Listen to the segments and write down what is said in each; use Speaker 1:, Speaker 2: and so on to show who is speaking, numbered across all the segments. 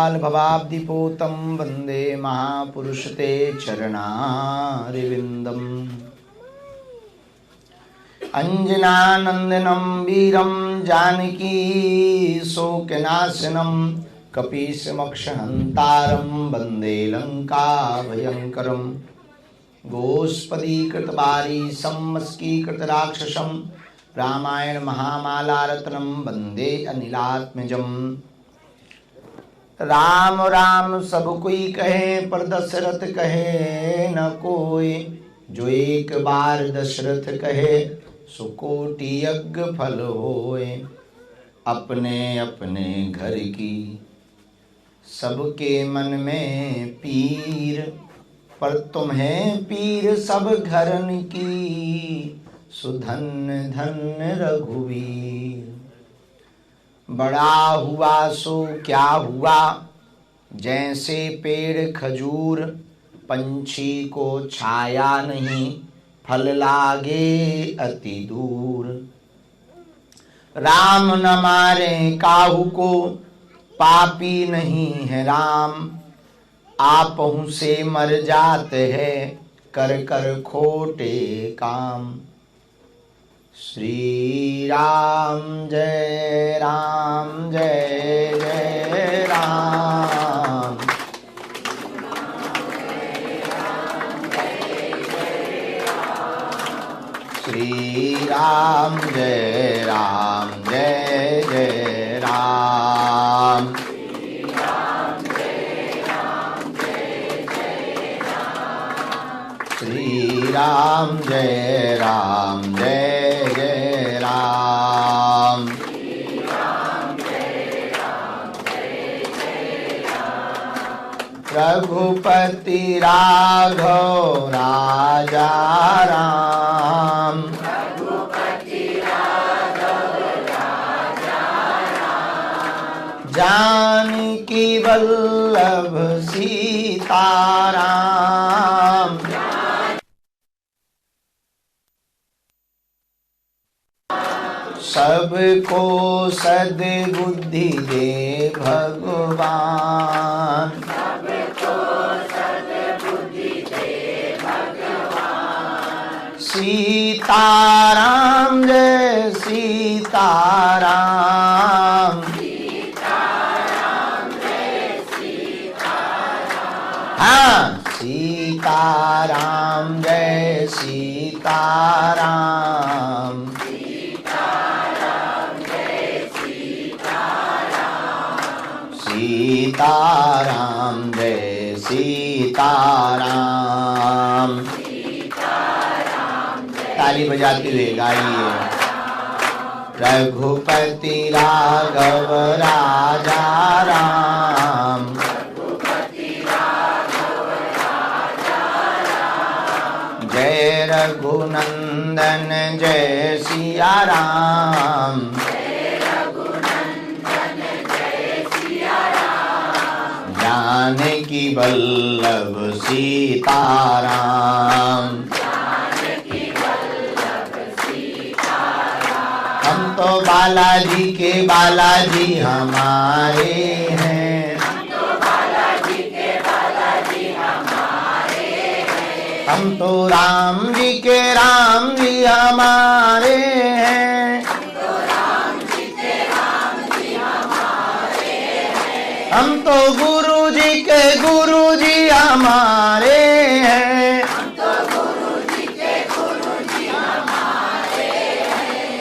Speaker 1: बाल भवाब्धिपोतं वन्दे महापुरुष ते चरणारविन्दम्। अंजनानन्दनं वीरं जानकी शोकनाशनं कपीशमक्षहन्तारं वन्दे लङ्काभयङ्करम्। गोष्पदीकृतवारीशं मस्कीकृतराक्षसं रामायण महामालारत्नं वन्दे अनिलात्मजम्। राम राम सब कोई कहे पर दशरथ कहे न कोई, जो एक बार दशरथ कहे सो कोटि यज्ञ फल होए। अपने अपने घर की सबके मन में पीर, पर तुम्हें पीर सब घरन की, सुधन धन रघुवीर। बड़ा हुआ सो क्या हुआ, जैसे पेड़ खजूर, पंछी को छाया नहीं फल लागे अति दूर। राम न मारे काहू को, पापी नहीं है राम, आपहु से मर जाते हैं कर कर खोटे काम। श्री राम जय जय राम। श्री राम जय जय राम। श्री राम जय जय राम। रघुपति राघव राजा राम, जानकी वल्लभ सीताराम। सबको सद्बुद्धि दे भगवान, सीताराम जय सीताराम। हाँ, सीताराम जय सीताराम। सीताराम जय सीताराम। ताली बजाते हुए गाइए। रघुपति राघव राजा राम, जय रघुनंदन जय सिया राम। जानकी वल्लभ सीताराम। हम तो बालाजी के बालाजी हमारे हैं, हम तो राम जी के राम जी हमारे हैं, हम तो गुरु जी के गुरु जी हमारे हैं,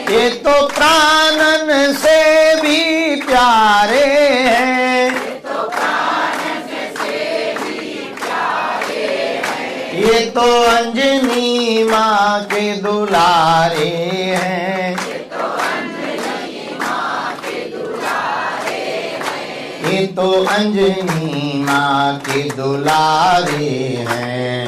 Speaker 1: ये तो प्राणन से भी प्यारे हैं, ये तो अंजनी माँ के दुलारे हैं, ये तो अंजनी माँ के दुलारे हैं।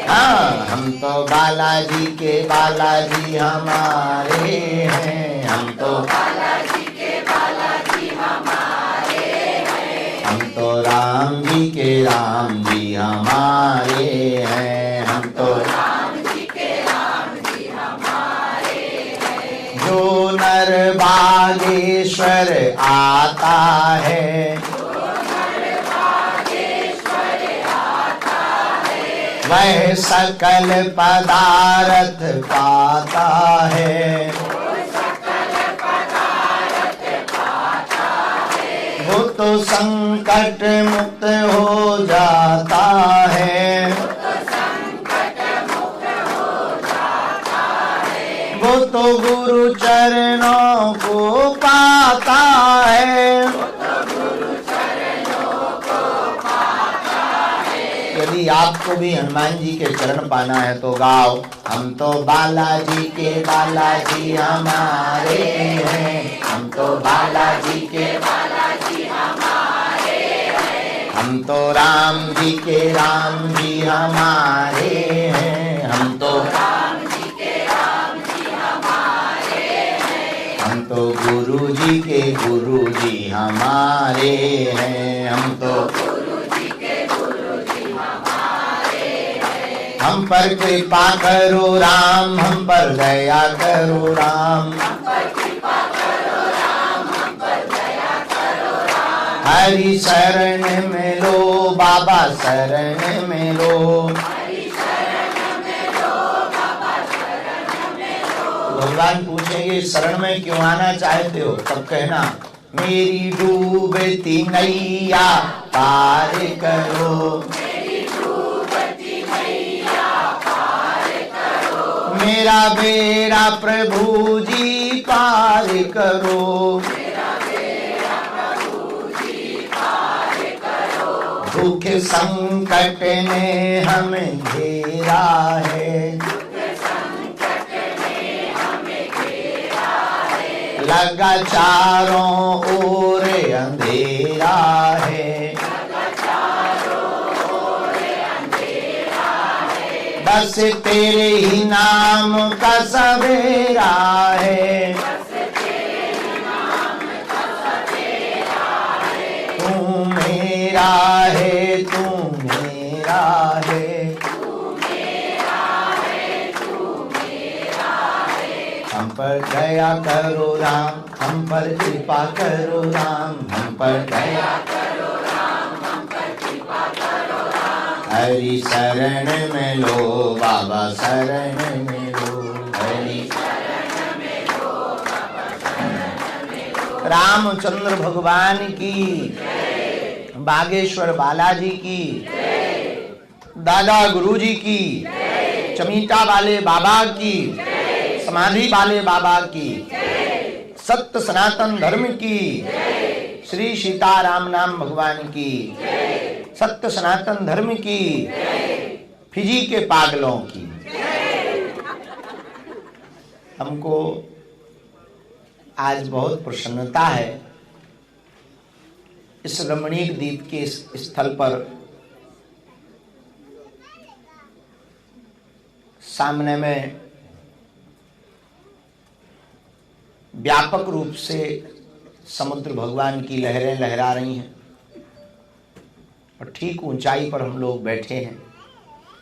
Speaker 1: हाँ, हम तो बालाजी के बालाजी हमारे हैं, हम तो बालाजी के बालाजी हमारे हैं, हम तो राम जी के राम जी हमारे हैं, हम तो राम जी के राम जी हमारे हैं। जो नर बागेश भागेश्वर आता है, वह सकल पदार्थ पाता है, वो तो संकट मुक्त हो जाता है, वो तो गुरु चरणों को पाता है। यदि आपको भी हनुमान जी के चरण पाना है तो गाओ, हम तो बालाजी के बालाजी हमारे हैं, हम तो बालाजी के बालाजी हमारे हैं, हम तो राम जी के राम जी हमारे हैं, हम तो राम जी के राम जी हमारे हैं, हम तो गुरु जी के गुरु जी हमारे हैं, हम तो हम पर कृपा करो राम, हम पर दया करो राम, हम पर कृपा करो राम, हम पर दया करो राम, हरि शरण में लो बाबा शरण में लो, हरि शरण में लो बाबा शरण में लो। भगवान पूछेंगे शरण में क्यों आना चाहते हो, तब कहना मेरी डूबती नैया पार करो, मेरा बेड़ा प्रभु जी पार करो, मेरा बेड़ा प्रभु जी पार करो, दुख संकट ने हमें घेरा है, दुख संकट ने हमें घेरा है, लगा चारों ओर अंधेरा है, बस तेरे ही नाम का सवेरा है, बस तेरे ही नाम का सवेरा है, तू मेरा है, तू मेरा है, तू मेरा है, तू मेरा है, हम पर दया करो राम, हम पर कृपा करो राम, हम पर दया करो राम, हम पर कृपा करो राम, हरि शरण में लो बाबा शरण में लो, हरि शरण में लो बाबा शरण में लो। रामचंद्र भगवान की, बागेश्वर बालाजी की, दादा गुरुजी की, चमीटा वाले बाबा की, समाधि वाले बाबा की, सत्य सनातन धर्म की, श्री सीताराम नाम भगवान की, सत्य सनातन धर्म की, फिजी के पागलों की। हमको आज बहुत प्रसन्नता है इस रमणीक द्वीप के इस स्थल पर सामने में व्यापक रूप से समुद्र भगवान की लहरें लहरा रही हैं और ठीक ऊंचाई पर हम लोग बैठे हैं।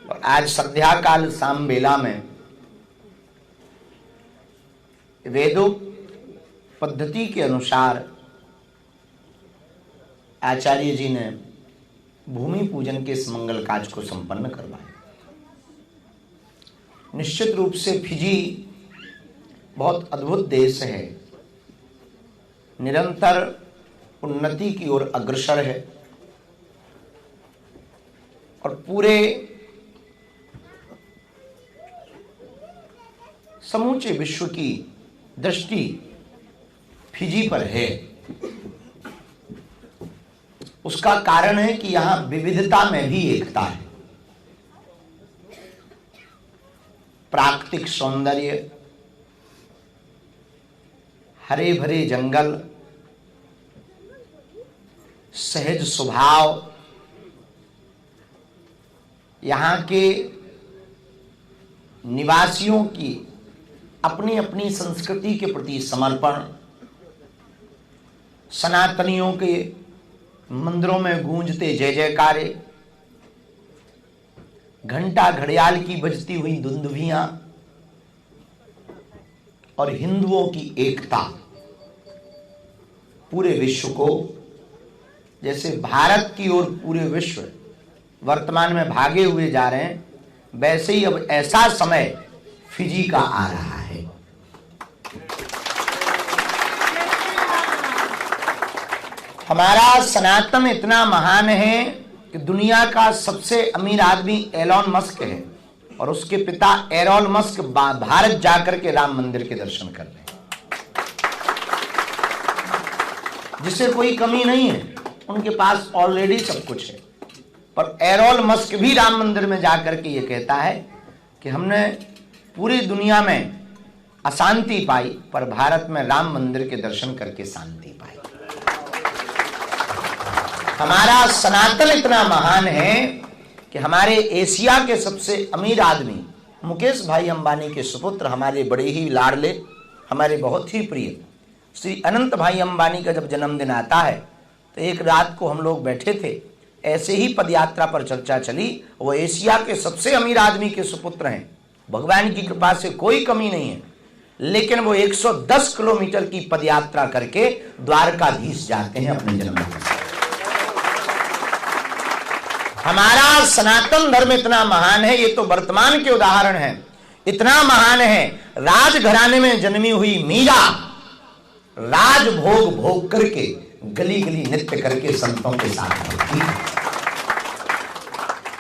Speaker 1: और आज संध्या काल शाम बेला में वेदोक्त पद्धति के अनुसार आचार्य जी ने भूमि पूजन के इस मंगल काज को संपन्न करवाया। निश्चित रूप से फिजी बहुत अद्भुत देश है, निरंतर उन्नति की ओर अग्रसर है और पूरे समूचे विश्व की दृष्टि फिजी पर है। उसका कारण है कि यहां विविधता में भी एकता है। प्राकृतिक सौंदर्य, हरे भरे जंगल, सहज स्वभाव, यहाँ के निवासियों की अपनी अपनी संस्कृति के प्रति समर्पण, सनातनियों के मंदिरों में गूंजते जय जयकारे, घंटा घड़ियाल की बजती हुई दुंदुभियां और हिंदुओं की एकता, पूरे विश्व को, जैसे भारत की ओर पूरे विश्व वर्तमान में भागे हुए जा रहे हैं, वैसे ही अब ऐसा समय फिजी का आ रहा है। हमारा सनातन इतना महान है कि दुनिया का सबसे अमीर आदमी एलोन मस्क है और उसके पिता एरोन मस्क भारत जाकर के राम मंदिर के दर्शन कर रहे हैं, जिसे कोई कमी नहीं है, उनके पास ऑलरेडी सब कुछ है। पर एरोन मस्क भी राम मंदिर में जाकर के ये कहता है कि हमने पूरी दुनिया में अशांति पाई, पर भारत में राम मंदिर के दर्शन करके शांति पाई। हमारा सनातन इतना महान है कि हमारे एशिया के सबसे अमीर आदमी मुकेश भाई अंबानी के सुपुत्र, हमारे बड़े ही लाडले, हमारे बहुत ही प्रिय श्री अनंत भाई अंबानी का जब जन्मदिन आता है तो एक रात को हम लोग बैठे थे, ऐसे ही पदयात्रा पर चर्चा चली। वो एशिया के सबसे अमीर आदमी के सुपुत्र हैं, भगवान की कृपा से कोई कमी नहीं है, लेकिन वो 110 किलोमीटर की पदयात्रा करके द्वारकाधीश जाते हैं अपने जन्मदिन। हमारा सनातन धर्म इतना महान है, ये तो वर्तमान के उदाहरण है, इतना महान है। राजघराने में जन्मी हुई मीरा राज भोग भोग करके गली गली नृत्य करके संतों के साथ रहती है।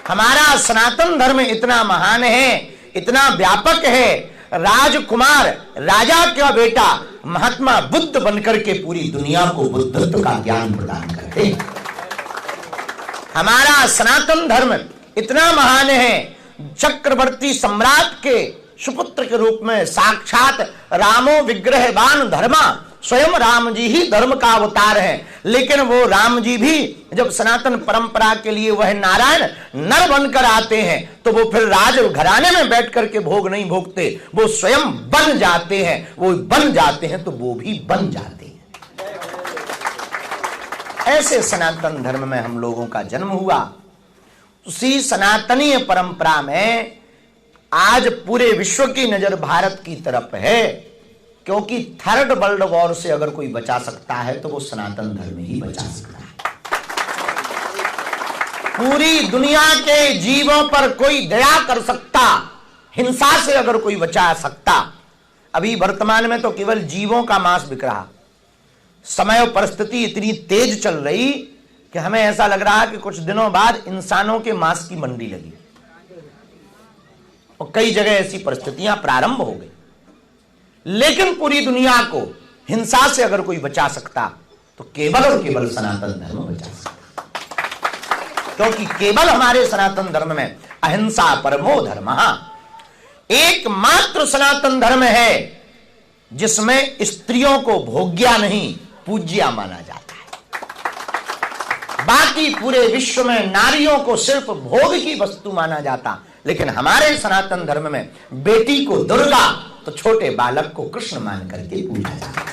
Speaker 1: हमारा सनातन धर्म इतना महान है, इतना व्यापक है। राजकुमार राजा का बेटा महात्मा बुद्ध बनकर के पूरी दुनिया को बुद्धत्व का ज्ञान प्रदान करते हैं। हमारा सनातन धर्म इतना महान है, चक्रवर्ती सम्राट के सुपुत्र के रूप में साक्षात रामो विग्रहवान धर्मा, स्वयं राम जी ही धर्म का अवतार है। लेकिन वो राम जी भी जब सनातन परंपरा के लिए वह नारायण नर बनकर आते हैं तो वो फिर राज घराने में बैठ करके भोग नहीं भोगते, वो स्वयं बन जाते हैं। वो बन जाते हैं तो वो भी बन जाते हैं। ऐसे सनातन धर्म में हम लोगों का जन्म हुआ। उसी सनातनीय परंपरा में आज पूरे विश्व की नजर भारत की तरफ है, क्योंकि थर्ड वर्ल्ड वॉर से अगर कोई बचा सकता है तो वो सनातन धर्म ही बचा सकता है। पूरी दुनिया के जीवों पर कोई दया कर सकता, हिंसा से अगर कोई बचा सकता। अभी वर्तमान में तो केवल जीवों का मांस बिक रहा। समय और परिस्थिति इतनी तेज चल रही कि हमें ऐसा लग रहा है कि कुछ दिनों बाद इंसानों के मांस की मंडी लगी और कई जगह ऐसी परिस्थितियां प्रारंभ हो गई। लेकिन पूरी दुनिया को हिंसा से अगर कोई बचा सकता तो केवल और केवल सनातन धर्म बचा सकता, क्योंकि केवल हमारे सनातन धर्म में अहिंसा परमो धर्मः, एकमात्र सनातन धर्म है जिसमें स्त्रियों को भोग्या नहीं पूज्या माना जाता है। बाकी पूरे विश्व में नारियों को सिर्फ भोग की वस्तु माना जाता, लेकिन हमारे सनातन धर्म में बेटी को दुर्गा तो छोटे बालक को कृष्ण मान करके पूजा जाता है।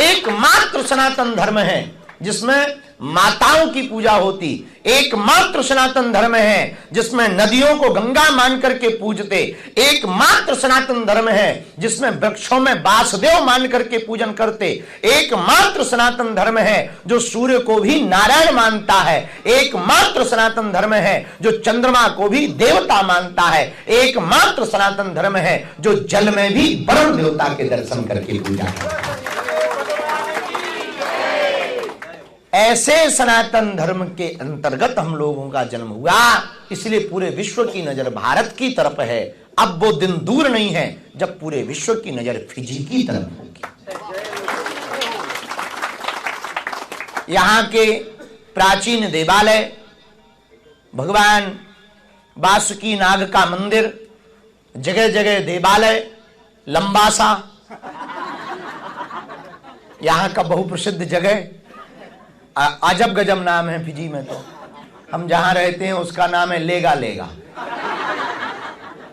Speaker 1: एकमात्र सनातन धर्म है जिसमें माताओं की पूजा होती, एकमात्र सनातन धर्म है जिसमें नदियों को गंगा मान करके पूजते, एकमात्र सनातन धर्म है जिसमें वृक्षों में वासुदेव मान करके पूजन करते, एकमात्र सनातन धर्म है जो सूर्य को भी नारायण मानता है, एकमात्र सनातन धर्म है जो चंद्रमा को भी देवता मानता है, एकमात्र सनातन धर्म है जो जल में भी वरुण देवता के दर्शन करके पूजा करता है। ऐसे सनातन धर्म के अंतर्गत हम लोगों का जन्म हुआ, इसलिए पूरे विश्व की नजर भारत की तरफ है। अब वो दिन दूर नहीं है जब पूरे विश्व की नजर फिजी की तरफ होगी। यहां के प्राचीन देवालय, भगवान वासुकी नाग का मंदिर, जगह जगह देवालय, लंबासा यहां का बहुप्रसिद्ध जगह, अजब गजब नाम है फिजी में। तो हम जहां रहते हैं उसका नाम है लेगा लेगा।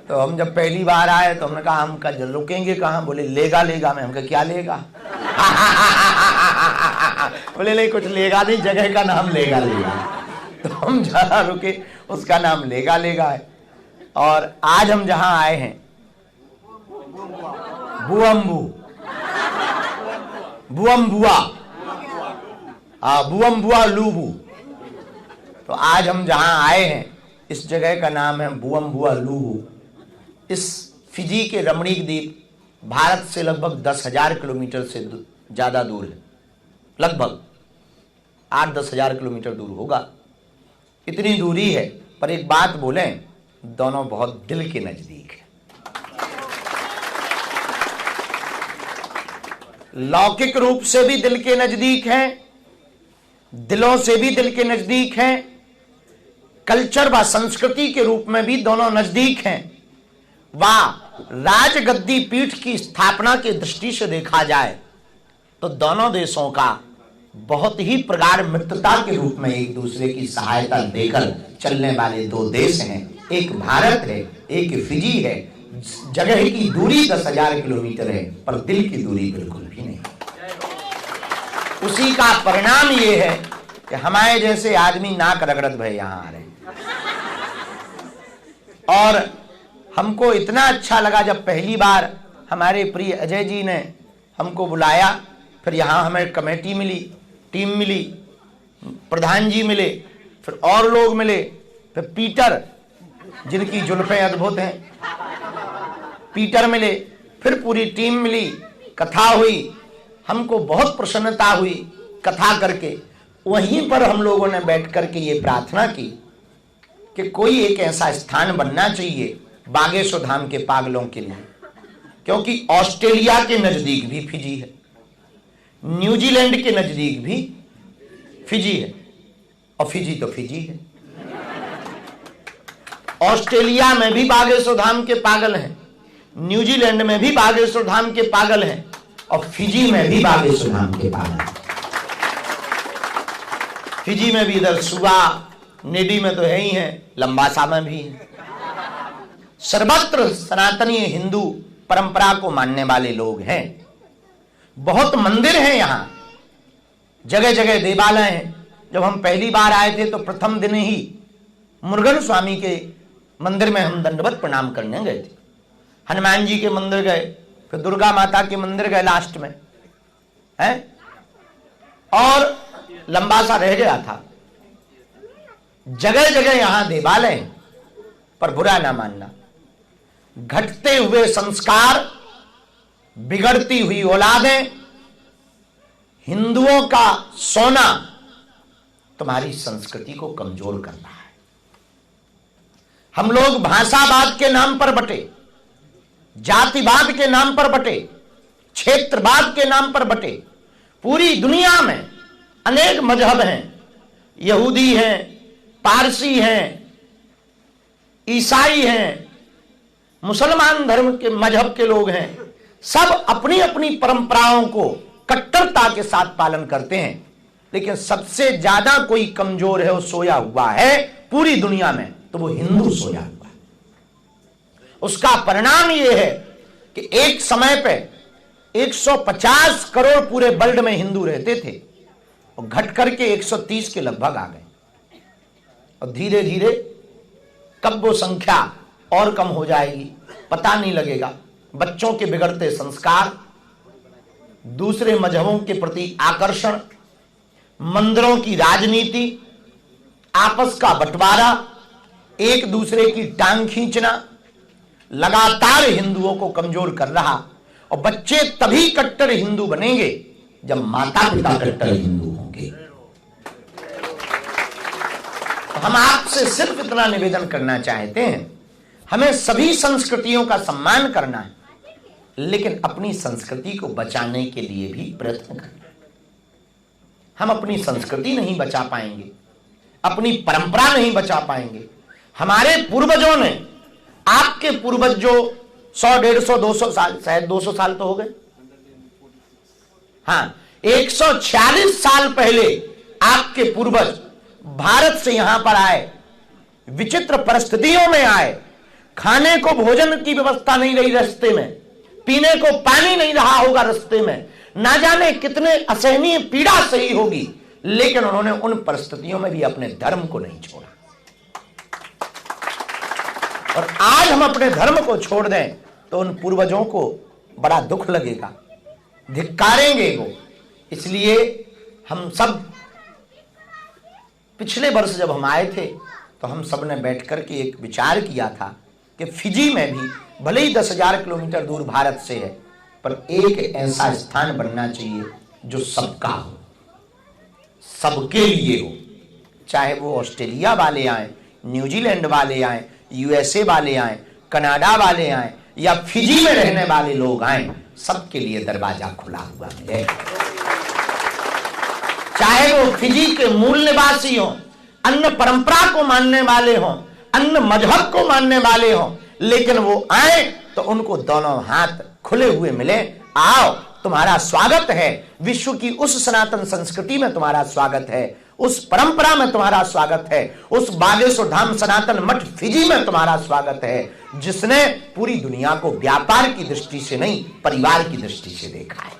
Speaker 1: तो हम जब पहली बार आए तो हमने कहा हम का रुकेंगे कहाँ, बोले लेगा लेगा में। हमका क्या लेगा? बोले नहीं कुछ लेगा नहीं, जगह का नाम लेगा लेगा। तो हम जहाँ रुके उसका नाम लेगा लेगा है। और आज हम जहां आए हैं बुअम्बू, बुअम्बुआ, बुअम्बुआ लूबू। तो आज हम जहां आए हैं इस जगह का नाम है बुअम्बुआ लूबू। इस फिजी के रमणीक द्वीप भारत से लगभग 10,000 किलोमीटर से ज्यादा दूर है, लगभग 8-10 हजार किलोमीटर दूर होगा, इतनी दूरी है। पर एक बात बोलें, दोनों बहुत दिल के नजदीक है। लौकिक रूप से भी दिल के नजदीक हैं, दिलों से भी दिल के नजदीक हैं, कल्चर व संस्कृति के रूप में भी दोनों नजदीक हैं। राजगद्दी पीठ की स्थापना की दृष्टि से देखा जाए तो दोनों देशों का बहुत ही प्रगाढ़ मित्रता के रूप में एक दूसरे की सहायता देकर चलने वाले दो देश हैं। एक भारत है, एक फिजी है। जगह की दूरी 10,000 किलोमीटर है, पर दिल की दूरी बिल्कुल भी नहीं। उसी का परिणाम ये है कि हमारे जैसे आदमी नाक रगड़त भय यहां आ रहे हैं। और हमको इतना अच्छा लगा जब पहली बार हमारे प्रिय अजय जी ने हमको बुलाया, फिर यहाँ हमें कमेटी मिली, टीम मिली, प्रधान जी मिले, फिर और लोग मिले, फिर पीटर जिनकी जुल्फें अद्भुत हैं, पीटर मिले, फिर पूरी टीम मिली, कथा हुई। हमको बहुत प्रसन्नता हुई कथा करके। वहीं पर हम लोगों ने बैठ करके ये प्रार्थना की कि कोई एक ऐसा स्थान बनना चाहिए बागेश्वर धाम के पागलों के लिए, क्योंकि ऑस्ट्रेलिया के नजदीक भी फिजी है, न्यूजीलैंड के नजदीक भी फिजी है, और फिजी तो फिजी है। ऑस्ट्रेलिया में भी बागेश्वर धाम के पागल हैं, न्यूजीलैंड में भी बागेश्वर धाम के पागल हैं, और फिजी में भी बागेश्वर धाम के पागल हैं। फिजी में भी इधर सुबा नेडी में तो है ही है, लंबासा में भी है। सर्वत्र सनातनी हिंदू परंपरा को मानने वाले लोग हैं। बहुत मंदिर हैं यहां, जगह जगह देवालय हैं। जब हम पहली बार आए थे तो प्रथम दिन ही मुरुगन स्वामी के मंदिर में हम दंडवत प्रणाम करने गए थे। हनुमान जी के मंदिर गए, फिर दुर्गा माता के मंदिर गए लास्ट में है, और लंबा सा रह गया था। जगह जगह यहां देवालय, पर बुरा ना मानना, घटते हुए संस्कार, बिगड़ती हुई औलादें, हिंदुओं का सोना तुम्हारी संस्कृति को कमजोर कर रहा है। हम लोग भाषावाद के नाम पर बटे, जातिवाद के नाम पर बटे, क्षेत्रवाद के नाम पर बटे। पूरी दुनिया में अनेक मजहब हैं, यहूदी हैं, पारसी हैं, ईसाई हैं, मुसलमान धर्म के मजहब के लोग हैं। सब अपनी अपनी परंपराओं को कट्टरता के साथ पालन करते हैं, लेकिन सबसे ज्यादा कोई कमजोर है, वो सोया हुआ है पूरी दुनिया में, तो वो हिंदू सोया हुआ है। उसका परिणाम यह है कि एक समय पे 150 करोड़ पूरे वर्ल्ड में हिंदू रहते थे, और घट करके 130 के लगभग आ गए, और धीरे धीरे कब वो संख्या और कम हो जाएगी पता नहीं लगेगा। बच्चों के बिगड़ते संस्कार, दूसरे मजहबों के प्रति आकर्षण, मंदिरों की राजनीति, आपस का बंटवारा, एक दूसरे की टांग खींचना लगातार हिंदुओं को कमजोर कर रहा। और बच्चे तभी कट्टर हिंदू बनेंगे जब माता पिता कट्टर हिंदू होंगे। हम आपसे सिर्फ इतना निवेदन करना चाहते हैं, हमें सभी संस्कृतियों का सम्मान करना है, लेकिन अपनी संस्कृति को बचाने के लिए भी प्रयत्न करना है। हम अपनी संस्कृति नहीं बचा पाएंगे, अपनी परंपरा नहीं बचा पाएंगे। हमारे पूर्वजों ने, आपके पूर्वज जो 100, 150, 200 साल, शायद 200 साल तो हो गए, हाँ 146 साल पहले आपके पूर्वज भारत से यहां पर आए, विचित्र परिस्थितियों में आए। खाने को भोजन की व्यवस्था नहीं रही रास्ते में, पीने को पानी नहीं रहा होगा रास्ते में, ना जाने कितने असहनीय पीड़ा सही होगी, लेकिन उन्होंने उन परिस्थितियों में भी अपने धर्म को नहीं छोड़ा। और आज हम अपने धर्म को छोड़ दें तो उन पूर्वजों को बड़ा दुख लगेगा, धिक्कारेंगे वो, इसलिए हम सब पिछले वर्ष जब हम आए थे तो हम सब ने बैठ कर के एक विचार किया था कि फिजी में भी भले ही 10,000 किलोमीटर दूर भारत से है, पर एक ऐसा स्थान बनना चाहिए जो सबका हो, सबके लिए हो। चाहे वो ऑस्ट्रेलिया वाले आए, न्यूजीलैंड वाले आए, यूएसए वाले आए, कनाडा वाले आए या फिजी में रहने वाले लोग आए, सबके लिए दरवाजा खुला हुआ है। चाहे वो फिजी के मूल निवासी हो, अन्य परंपरा को मानने वाले हो, अन्य मजहब को मानने वाले हो, लेकिन वो आए तो उनको दोनों हाथ खुले हुए मिले। आओ, तुम्हारा स्वागत है, विश्व की उस सनातन संस्कृति में तुम्हारा स्वागत है, उस परंपरा में तुम्हारा स्वागत है, उस बागेश्वर धाम सनातन मठ फिजी में तुम्हारा स्वागत है, जिसने पूरी दुनिया को व्यापार की दृष्टि से नहीं, परिवार की दृष्टि से देखा है।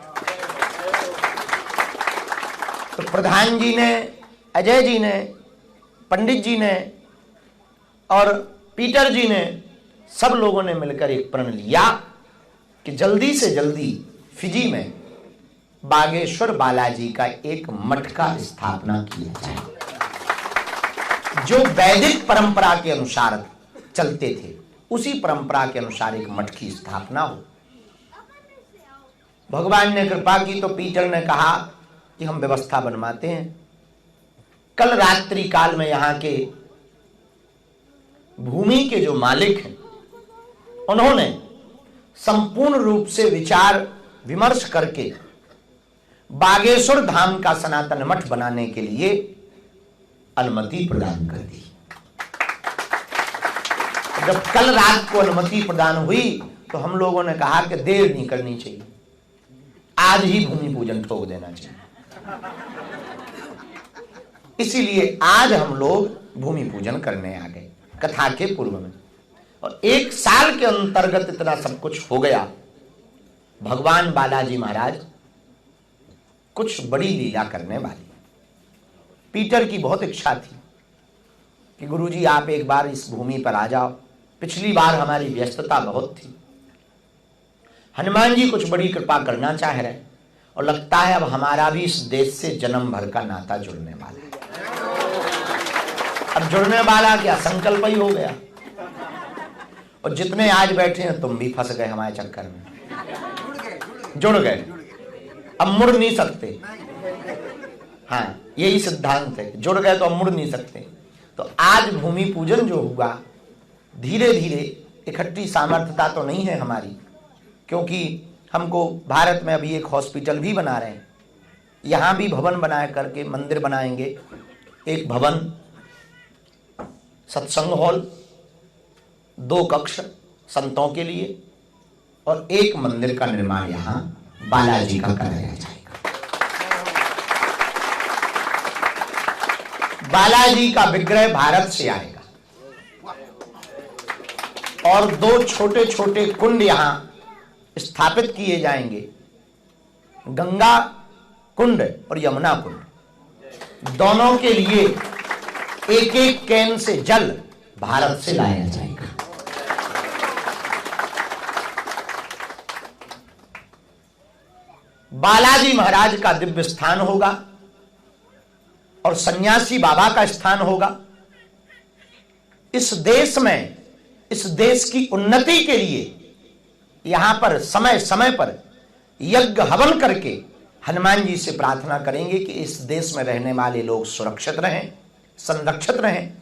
Speaker 1: तो प्रधान जी ने, अजय जी ने, पंडित जी ने और पीटर जी ने, सब लोगों ने मिलकर एक प्रण लिया कि जल्दी से जल्दी फिजी में बागेश्वर बालाजी का एक मठ का स्थापना किया जाए, जो वैदिक परंपरा के अनुसार चलते थे, उसी परंपरा के अनुसार एक मठ की स्थापना हो। भगवान ने कृपा की तो पीटर ने कहा कि हम व्यवस्था बनवाते हैं। कल रात्रि काल में यहां के भूमि के जो मालिक हैं, उन्होंने संपूर्ण रूप से विचार विमर्श करके बागेश्वर धाम का सनातन मठ बनाने के लिए अनुमति प्रदान कर दी। जब कल रात को अनुमति प्रदान हुई तो हम लोगों ने कहा कि देर नहीं करनी चाहिए, आज ही भूमि पूजन ठोक देना चाहिए। इसीलिए आज हम लोग भूमि पूजन करने आ गए कथा के पूर्व में, और एक साल के अंतर्गत इतना सब कुछ हो गया। भगवान बालाजी महाराज कुछ बड़ी लीला करने वाली। पीटर की बहुत इच्छा थी कि गुरुजी आप एक बार इस भूमि पर आ जाओ, पिछली बार हमारी व्यस्तता बहुत थी। हनुमान जी कुछ बड़ी कृपा करना चाह रहे हैं, और लगता है अब हमारा भी इस देश से जन्म भर का नाता जुड़ने वाला है। अब जुड़ने वाला क्या, संकल्प ही हो गया। और जितने आज बैठे हैं तुम भी फंस गए हमारे चक्कर में, जुड़ गए, अब मुड़ नहीं सकते। हाँ, यही सिद्धांत है, जुड़ गए तो अब मुड़ नहीं सकते। तो आज भूमि पूजन जो हुआ, धीरे धीरे इकट्ठी सामर्थ्यता तो नहीं है हमारी, क्योंकि हमको भारत में अभी एक हॉस्पिटल भी बना रहे हैं, यहाँ भी भवन बना करके मंदिर बनाएंगे। एक भवन, सत्संग हॉल, 2 कक्ष संतों के लिए, और एक मंदिर का निर्माण यहाँ बालाजी का कराया जाएगा। बालाजी का विग्रह भारत से आएगा, और 2 छोटे छोटे कुंड यहाँ स्थापित किए जाएंगे, गंगा कुंड और यमुना कुंड। दोनों के लिए एक एक कैन से जल भारत से लाया जाएगा। बालाजी महाराज का दिव्य स्थान होगा और सन्यासी बाबा का स्थान होगा। इस देश में, इस देश की उन्नति के लिए यहां पर समय समय पर यज्ञ हवन करके हनुमान जी से प्रार्थना करेंगे कि इस देश में रहने वाले लोग सुरक्षित रहें, संरक्षित रहें,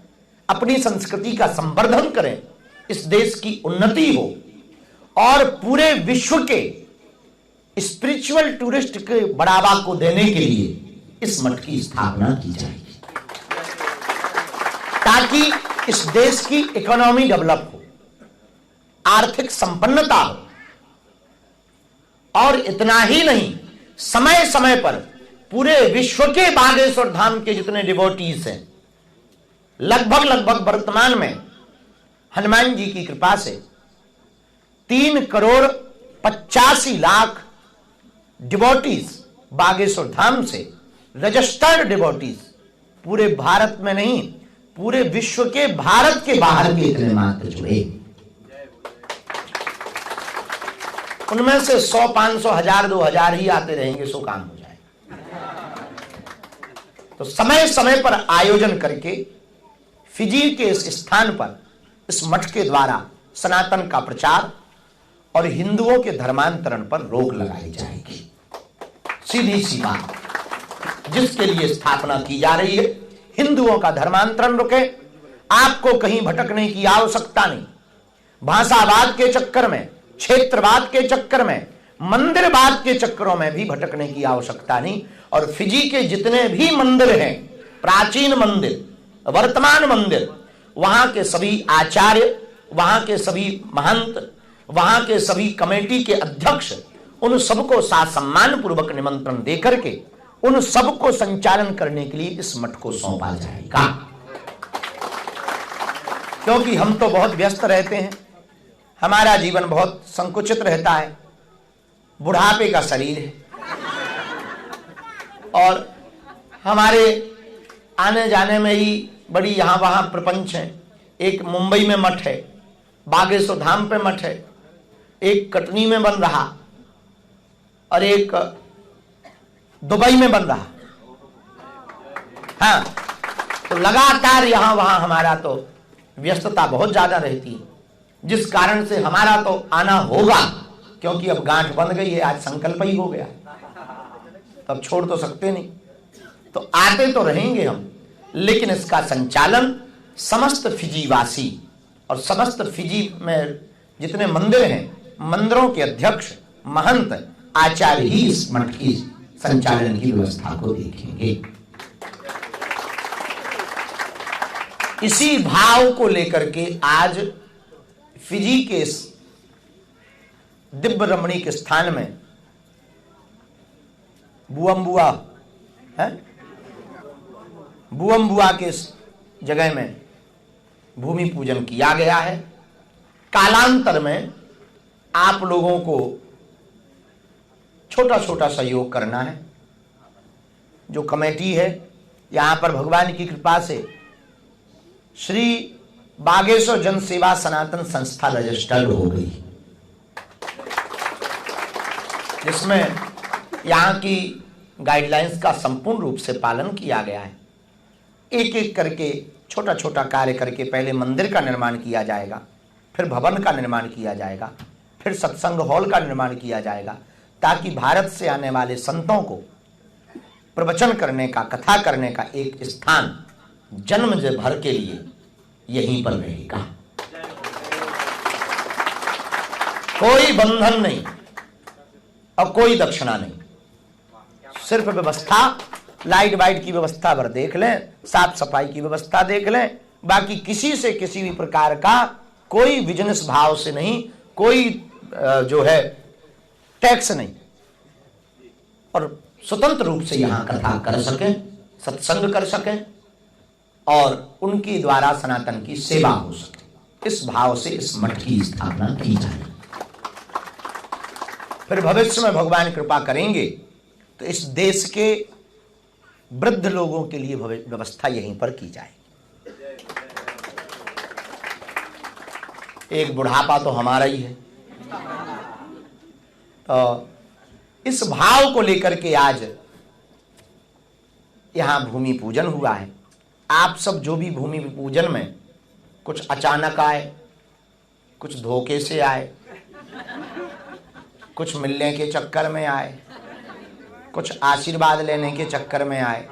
Speaker 1: अपनी संस्कृति का संवर्धन करें, इस देश की उन्नति हो, और पूरे विश्व के स्पिरिचुअल टूरिस्ट के बढ़ावा को देने के लिए इस मठ की स्थापना की जाएगी, ताकि इस देश की इकोनॉमी डेवलप हो, आर्थिक संपन्नता हो। और इतना ही नहीं, समय समय पर पूरे विश्व के बागेश्वर धाम के जितने डिवोटीज हैं, लगभग वर्तमान में हनुमान जी की कृपा से 3,85,00,000 डिवोटीज बागेश्वर धाम से, रजिस्टर्ड डिवोटीज, पूरे भारत में नहीं, पूरे विश्व के, भारत के बाहर के इतने मात्र जुड़े। उनमें से 100, 500, 1000, 2000 ही आते रहेंगे, सो काम हो जाएगा। तो समय समय पर आयोजन करके फिजी के इस स्थान पर इस मठ के द्वारा सनातन का प्रचार और हिंदुओं के धर्मांतरण पर रोक लगाई जाएगी। सीधी सी बात, जिसके लिए स्थापना की जा रही है, हिंदुओं का धर्मांतरण रुके, आपको कहीं भटकने की आवश्यकता नहीं। भाषावाद के चक्कर में, क्षेत्रवाद के चक्कर में, मंदिरवाद के चक्करों में भी भटकने की आवश्यकता नहीं। और फिजी के जितने भी मंदिर हैं, प्राचीन मंदिर, वर्तमान मंदिर, वहां के सभी आचार्य, वहां के सभी महंत, वहां के सभी कमेटी के अध्यक्ष, उन सबको सम्मान पूर्वक निमंत्रण देकर के उन सबको संचालन करने के लिए इस मठ को सौंपा जाएगा। क्योंकि हम तो बहुत व्यस्त रहते हैं, हमारा जीवन बहुत संकुचित रहता है, बुढ़ापे का शरीर है और हमारे आने जाने में ही बड़ी यहां वहां प्रपंच है। एक मुंबई में मठ है, बागेश्वर धाम पे मठ है, एक कटनी में बन रहा और एक दुबई में बन रहा। हाँ, तो लगातार यहां वहां हमारा तो व्यस्तता बहुत ज्यादा रहती है, जिस कारण से हमारा तो आना होगा, क्योंकि अब गांठ बन गई है, आज संकल्प ही हो गया, तब छोड़ तो सकते नहीं, तो आते तो रहेंगे हम। लेकिन इसका संचालन समस्त फिजी वासी और समस्त फिजी में जितने मंदिर हैं, मंदिरों के अध्यक्ष, महंत, आचार्य ही इस मठ की संचालन की व्यवस्था को देखेंगे। इसी भाव को लेकर के आज फिजी के इस दिव्य रमणीक स्थान में बुअम्बुआ है, बुअम्बुआ के इस जगह में भूमि पूजन किया गया है। कालांतर में आप लोगों को छोटा छोटा सहयोग करना है। जो कमेटी है, यहां पर भगवान की कृपा से श्री बागेश्वर जन सेवा सनातन संस्था रजिस्टर्ड हो गई, जिसमें यहां की गाइडलाइंस का संपूर्ण रूप से पालन किया गया है। एक एक करके छोटा छोटा कार्य करके पहले मंदिर का निर्माण किया जाएगा, फिर भवन का निर्माण किया जाएगा, फिर सत्संग हॉल का निर्माण किया जाएगा, ताकि भारत से आने वाले संतों को प्रवचन करने का, कथा करने का एक स्थान जन्म भर के लिए यहीं पर रहेगा। कोई बंधन नहीं और कोई दक्षिणा नहीं, सिर्फ व्यवस्था, लाइट वाइट की व्यवस्था पर देख लें, साफ सफाई की व्यवस्था देख लें, बाकी किसी से किसी भी प्रकार का कोई बिजनेस भाव से नहीं, कोई जो है टैक्स नहीं, और स्वतंत्र रूप से यहां कथा कर सकें, सत्संग कर सकें और उनके द्वारा सनातन की सेवा हो सके, इस भाव से इस मठ की स्थापना की जाए। फिर भविष्य में भगवान कृपा करेंगे तो इस देश के वृद्ध लोगों के लिए व्यवस्था यहीं पर की जाएगी। एक बुढ़ापा तो हमारा ही है, तो इस भाव को लेकर के आज यहां भूमि पूजन हुआ है। आप सब जो भी भूमि पूजन में कुछ अचानक आए, कुछ धोखे से आए, कुछ मिलने के चक्कर में आए, कुछ आशीर्वाद लेने के चक्कर में आए,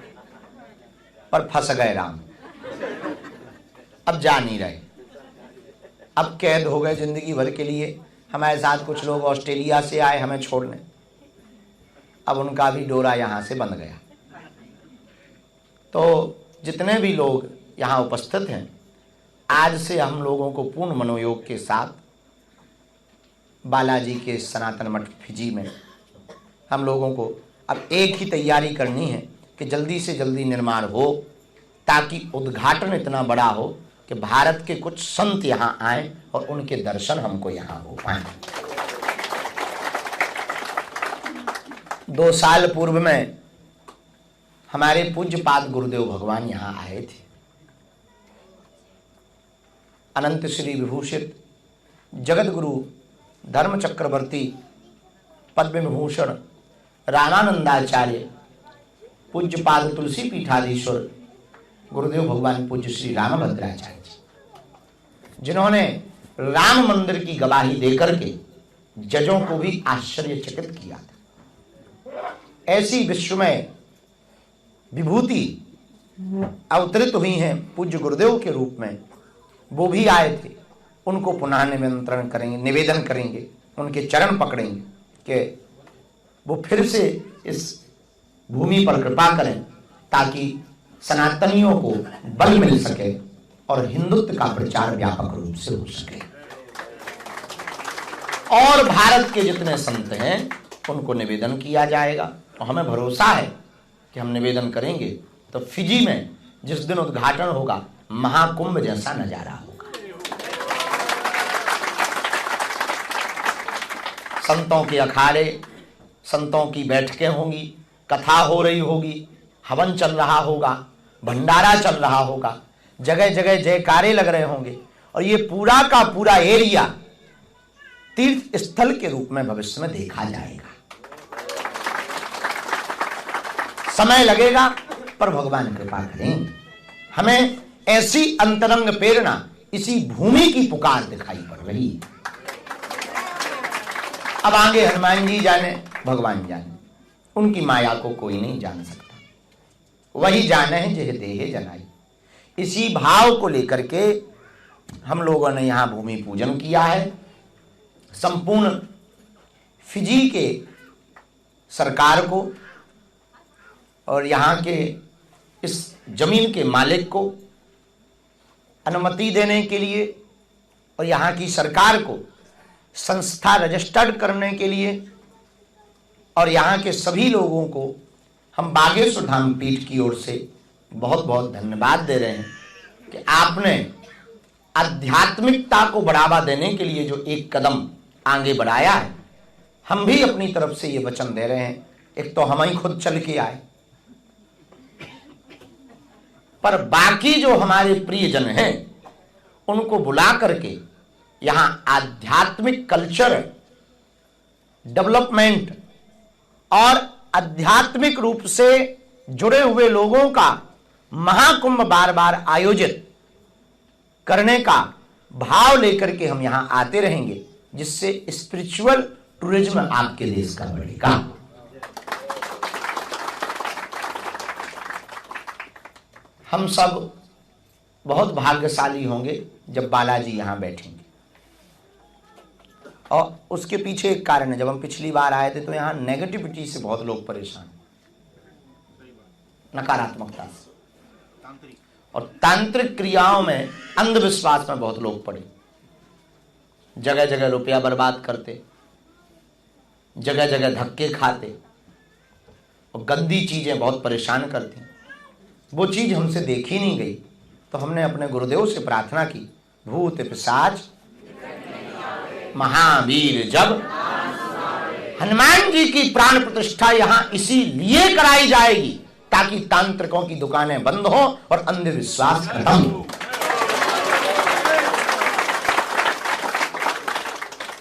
Speaker 1: पर फंस गए राम, अब जा नहीं रहे, अब कैद हो गए जिंदगी भर के लिए। हमारे साथ कुछ लोग ऑस्ट्रेलिया से आए हमें छोड़ने, अब उनका भी डोरा यहां से बंध गया। तो जितने भी लोग यहाँ उपस्थित हैं, आज से हम लोगों को पूर्ण मनोयोग के साथ बालाजी के सनातन मठ फिजी में हम लोगों को अब एक ही तैयारी करनी है कि जल्दी से जल्दी निर्माण हो, ताकि उद्घाटन इतना बड़ा हो कि भारत के कुछ संत यहाँ आए और उनके दर्शन हमको यहाँ हो पाए। 2 साल पूर्व में हमारे पूज्यपाद गुरुदेव भगवान यहाँ आए थे। अनंत श्री विभूषित जगत गुरु धर्म चक्रवर्ती पद्म विभूषण रामानंदाचार्य पूज्य पाद तुलसी पीठाधीश्वर गुरुदेव भगवान पूज्य श्री रामभद्राचार्य जी, जिन्होंने राम मंदिर की गवाही देकर के जजों को भी आश्चर्यचकित किया था। ऐसी विश्वमय विभूति अवतरित हुई हैं पूज्य गुरुदेव के रूप में, वो भी आए थे। उनको पुनः निमंत्रण करेंगे, निवेदन करेंगे, उनके चरण पकड़ेंगे कि वो फिर से इस भूमि पर कृपा करें ताकि सनातनियों को बल मिल सके और हिंदुत्व का प्रचार व्यापक रूप से हो सके। और भारत के जितने संत हैं उनको निवेदन किया जाएगा और हमें भरोसा है कि हम निवेदन करेंगे तो फिजी में जिस दिन उद्घाटन होगा महाकुंभ जैसा नजारा होगा। संतों के अखाड़े, संतों की बैठकें होंगी, कथा हो रही होगी, हवन चल रहा होगा, भंडारा चल रहा होगा, जगह जगह जयकारे लग रहे होंगे और ये पूरा का पूरा एरिया तीर्थ स्थल के रूप में भविष्य में देखा जाएगा। समय लगेगा पर भगवान कृपा करेंगे। हमें ऐसी अंतरंग प्रेरणा इसी भूमि की पुकार दिखाई पड़ रही है। अब आगे हनुमान जी जाने, भगवान जाने, उनकी माया को कोई नहीं जान सकता। वही जाने है जेह देहे जनाई। इसी भाव को लेकर के हम लोगों ने यहां भूमि पूजन किया है। संपूर्ण फिजी के सरकार को और यहाँ के इस जमीन के मालिक को अनुमति देने के लिए और यहाँ की सरकार को संस्था रजिस्टर्ड करने के लिए और यहाँ के सभी लोगों को हम बागेश्वर धाम पीठ की ओर से बहुत बहुत धन्यवाद दे रहे हैं कि आपने आध्यात्मिकता को बढ़ावा देने के लिए जो एक कदम आगे बढ़ाया है। हम भी अपनी तरफ से ये वचन दे रहे हैं, एक तो हम ही खुद चल के आए, पर बाकी जो हमारे प्रियजन हैं उनको बुला करके यहां आध्यात्मिक कल्चर डेवलपमेंट और आध्यात्मिक रूप से जुड़े हुए लोगों का महाकुंभ बार बार आयोजित करने का भाव लेकर के हम यहां आते रहेंगे, जिससे स्पिरिचुअल टूरिज्म आपके देश का बढ़ेगा। हम सब बहुत भाग्यशाली होंगे जब बालाजी यहां बैठेंगे। और उसके पीछे एक कारण है, जब हम पिछली बार आए थे तो यहां नेगेटिविटी से बहुत लोग परेशान, नकारात्मकता से और तांत्रिक क्रियाओं में, अंधविश्वास में बहुत लोग पड़े। जगह जगह रुपया बर्बाद करते, जगह जगह धक्के खाते और गंदी चीजें बहुत परेशान करती। वो चीज हमसे देखी नहीं गई तो हमने अपने गुरुदेव से प्रार्थना की, भूत पिशाच महावीर जब। हनुमान जी की प्राण प्रतिष्ठा यहां इसीलिए कराई जाएगी ताकि तांत्रिकों की दुकानें बंद हो और अंधविश्वास खत्म हो,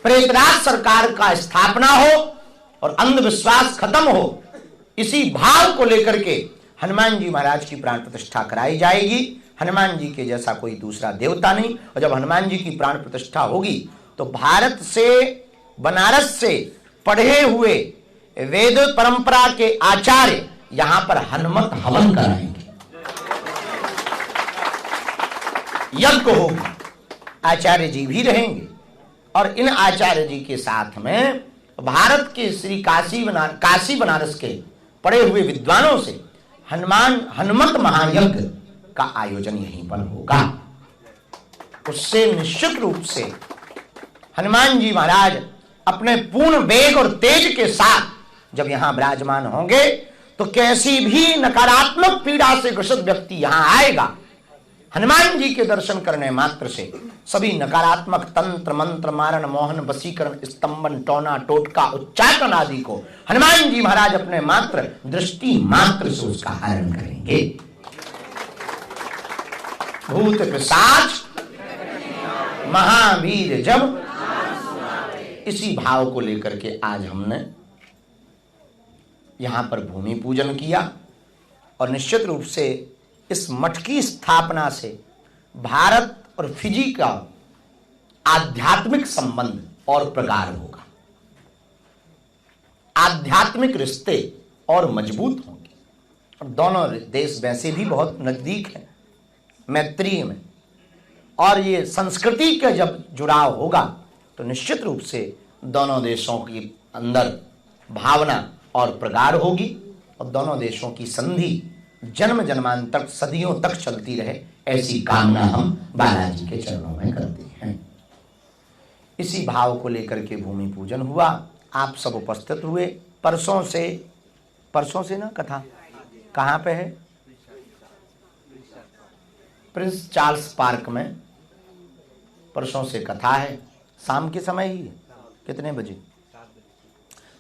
Speaker 1: प्रेतराज सरकार का स्थापना हो और अंधविश्वास खत्म हो। इसी भाव को लेकर के हनुमान जी महाराज की प्राण प्रतिष्ठा कराई जाएगी। हनुमान जी के जैसा कोई दूसरा देवता नहीं। और जब हनुमान जी की प्राण प्रतिष्ठा होगी तो भारत से, बनारस से पढ़े हुए वेद परंपरा के आचार्य यहां पर हनुमत हवन कराएंगे, यज्ञ होगा, आचार्य जी भी रहेंगे और इन आचार्य जी के साथ में भारत के श्री काशी बनारस के पढ़े हुए विद्वानों से हनुमत महायज्ञ का आयोजन यहीं पर होगा। उससे निश्चित रूप से हनुमान जी महाराज अपने पूर्ण वेग और तेज के साथ जब यहां विराजमान होंगे तो कैसी भी नकारात्मक पीड़ा से ग्रसित व्यक्ति यहां आएगा, हनुमान जी के दर्शन करने मात्र से सभी नकारात्मक तंत्र मंत्र मारण मोहन वशीकरण स्तंभन टोना टोटका उच्चाटन आदि को हनुमान जी महाराज अपने मात्र दृष्टि मात्र से उसका हरण करेंगे। भूत पिशाच महावीर जब, इसी भाव को लेकर के आज हमने यहां पर भूमि पूजन किया। और निश्चित रूप से इस मठ की स्थापना से भारत और फिजी का आध्यात्मिक संबंध और प्रगाढ़ होगा, आध्यात्मिक रिश्ते और मजबूत होंगे। और दोनों देश वैसे भी बहुत नजदीक हैं, मैत्रीय में, और ये संस्कृति का जब जुड़ाव होगा तो निश्चित रूप से दोनों देशों के अंदर भावना और प्रगाढ़ होगी और दोनों देशों की संधि जन्म जन्मांतर सदियों तक चलती रहे, ऐसी कामना हम बालाजी के चरणों में करते हैं। इसी भाव को लेकर के भूमि पूजन हुआ, आप सब उपस्थित हुए। परसों से ना कथा कहाँ पे है? प्रिंस चार्ल्स पार्क में परसों से कथा है, शाम के समय ही है। कितने बजे?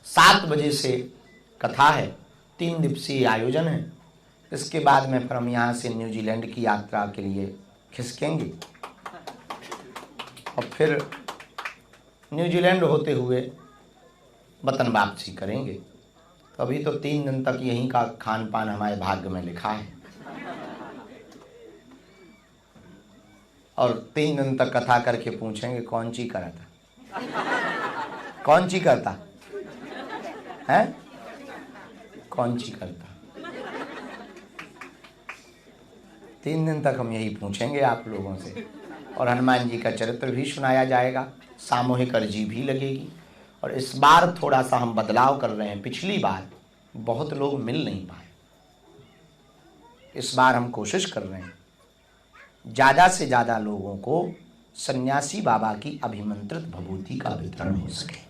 Speaker 1: 7 बजे से कथा है, 3 दिवसीय आयोजन है। इसके बाद में फिर हम यहाँ से न्यूजीलैंड की यात्रा के लिए खिसकेंगे और फिर न्यूजीलैंड होते हुए वतन वापसी करेंगे। तो अभी तो 3 दिन तक यहीं का खान पान हमारे भाग्य में लिखा है और 3 दिन तक कथा करके पूछेंगे कौन ची करा था, कौन ची करता है, कौन ची करता। 3 दिन तक हम यही पूछेंगे आप लोगों से। और हनुमान जी का चरित्र भी सुनाया जाएगा, सामूहिक अर्जी भी लगेगी। और इस बार थोड़ा सा हम बदलाव कर रहे हैं, पिछली बार बहुत लोग मिल नहीं पाए, इस बार हम कोशिश कर रहे हैं ज़्यादा से ज़्यादा लोगों को सन्यासी बाबा की अभिमंत्रित भभूति का वितरण हो सके।